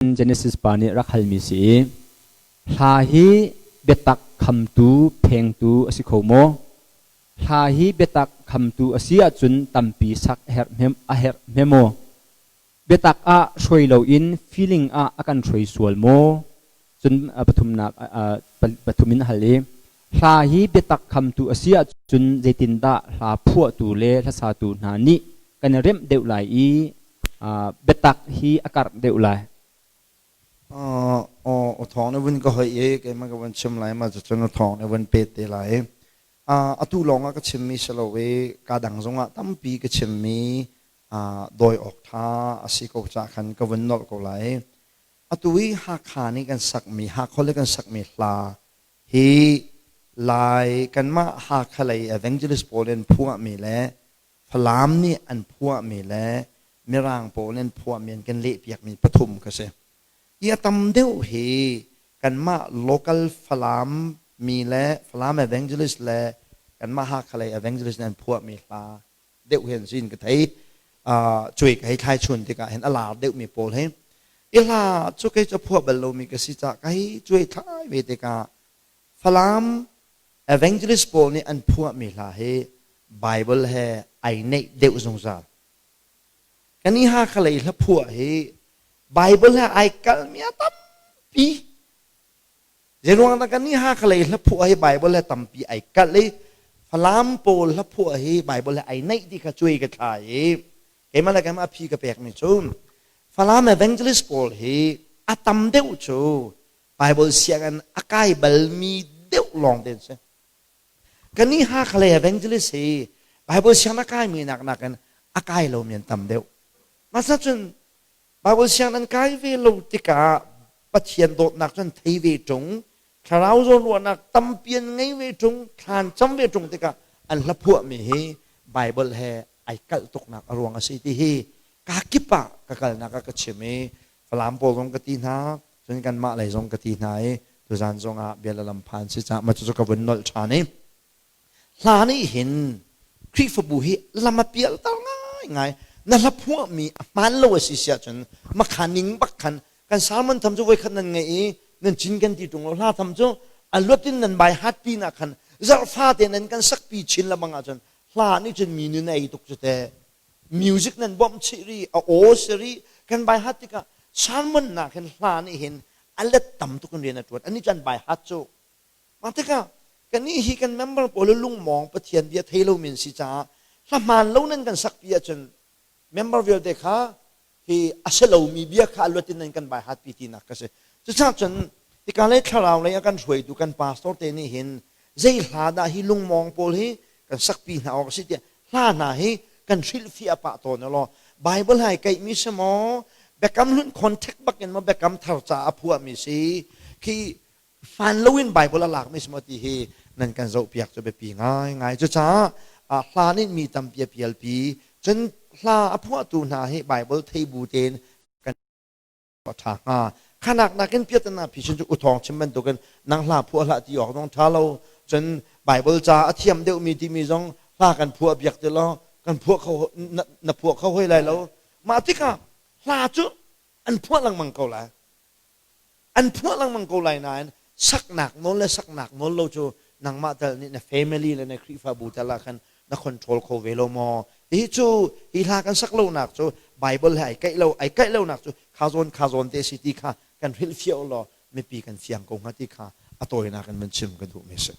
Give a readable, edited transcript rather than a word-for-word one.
Genesis ปานิรักฮัลมิสีหาฮีเบตักคำตูเพงตูอสิโคโมหาฮีเบตักคำตูอสิอาจุนตัมปีสักเฮร์เมมอะเฮร์เมโมเบตักอะช่วยเราอิน feeling อะกันช่วยส่วนโมจนปฐุมนักปฐุมินฮัลลีหาฮีเบตักคำตูอสิอาจุนเจตินดาหาพวตูเลทัศตูนานิกันเริ่มเดวไลเบตักฮีอากาศเดวไลท้องในวันก็เฮยแกมันก็วันชิมไหลมาจะจนท้องในวันเป็ดเตไหลตูลองก็ชิมมีสโลเวกาดังจงตั้มปีก็ชิมมีโดยออกท่าสิกจากขันก็วันนอลก็ไหลตูวิหักขานี่กันสักมีหักเขาเรียกกันสักมีลาฮีลายกันมาหักอะไรเอเวนเจลิสโปเลนพัวมีแล้วพลามนี่อันพัวมีแล้วมีร่างโปเลนพัวมีกันเละเปียกมีปฐุมก็เสียยาตำเดียวเฮกันมา local ฟลามมีและฟลาม evangelist และกันมาหักอะไร evangelist นั้นพวกมีลาเดียวเห็นสินก็ไทยช่วยให้ใครชวนที่ก็เห็นอลาเดียวมีโปลเห็นอีลาช่วยจะพวกเบลล์มีก็สิจะให้ช่วยท้ายเวทีกาฟลาม evangelist โปลนี่อันพวกมีลาเฮ Bible เฮไอเนเดียวสงสารกันนี่หักอะไรแล้วพวกเฮBible ha aikal mia tampi jenuang na kani ha khalai la phu ai Bible ha tampi aikal le phalam pol la phu ai Bible ha ai nei di kha chui ka thai ke mala ka ma phi ka pek ni chum phalam evangelist pol he atam deu chu Bible siagan akai bal mi deu long den se kani ha khalai evangelist he Bible siang akai mi nak nakan akai lo mien tam deu masa chun Bible เสียงนั้นกายเวลุติกาปัจเจียนโดดนักจนไทยเวจงคราวโซนวันนักตั้มเปลี่ยนไงเวจงทานจำเวจงติกาอันละพวกมีเฮ Bible เฮไอกัลตกนักอรวงอสิติเฮกากิปะกะกัลนักกะเชมีฝรั่งโปรงกะตีนาจนกันมาไหลจงกะตีนาตุจานจงอาเบียลลำพันสิจ้ามาจุกวันนอลชานีลานี่เห็นคริฟบุเฮลำมาเปียลตั้งง่ายนั่นละพวกมีมันโลสิเสียจนมาขันนิงบักขันกันสามันทำจะไว้ขันนั่นไงนั่นจินกันที่ตรงเราล่าทำจะอันลดที่นั่นใบฮัตปีนักขันจะฟาดเนั้นกันสักปีชินละบังอาจารย์ล่านี่จนมีเนื้อในตุกจะแต่มิวสิกนั้นบอมชิรีโอซิรีกันใบฮัตที่ก็สามันนักขันล่านี่เห็นอันเล็ดต่ำตุกันเรียนตัวอันนี้จันใบฮัตโจมาที่ก็กันนี่ฮีกันเมมเบอร์โปลลุงมองประเทียนเบียเทโลมินสิจ้าละมันเล่านั้นกันสักปีจนmember เวลเด็กค่ะที่อาศัยเรามีเบี้ยค่าลดที่นั่นกันไปฮัตปีที่นักก็ใช่จะทราบจนที่การเล่นข่าวอะไรกันช่วยดูกันพาสตอร์เตนี่เห็นใจหาได้ฮิลุงมองโปลฮีกันสักปีหน้าออกสิเดียหาหน้าฮีกันชิลฟิอาปะตัวนั่นหรอไบเบิลให้ไก่มีสมอแบกกำลุ่นคอนแทคบักกันมาแบกกำทาร์จ่าพัวมีสิที่ฟันลวินไบเบิลหลักไม่สมติฮีนั่นกันจะเปียกจะไปปีง่ายจะจ้าพลานี่มีตำเปียเปียลปีจนลาพวกตูนาให้ไบเบิลเทบูเตนกันก็ทางขนาดนักเรียนพิจารณาพิจารณาอุทธรณ์ชิมเป็นตัวกันนางลาพวกละที่ออกต้องท้าเราจนไบเบิลจะเทียมเดียวมีที่มีจงลากันพวกเบียกเดียวกันพวกเขานับพวกเขาให้ไรแล้วมาที่ข้าลาจุอันพวกลังมังกรละอันพวกลังมังกรไรนั้นสักหนักโน้นและสักหนักโน้นเราจูนางมาแต่นี่ในแฟมิลี่และในคริฟาบูตละกันนักคอนโทรลโคเวโลมอที่จูฮิลากันสักโลนักจูไบเบิลให้ไก่เล่านักจูข้าโซนเตสิติค่ะกันฟิลเฟียวลอไม่ปีกันเสียงกงฮัติค่ะอตัวนักกันมันชิมกันดูไม่ใช่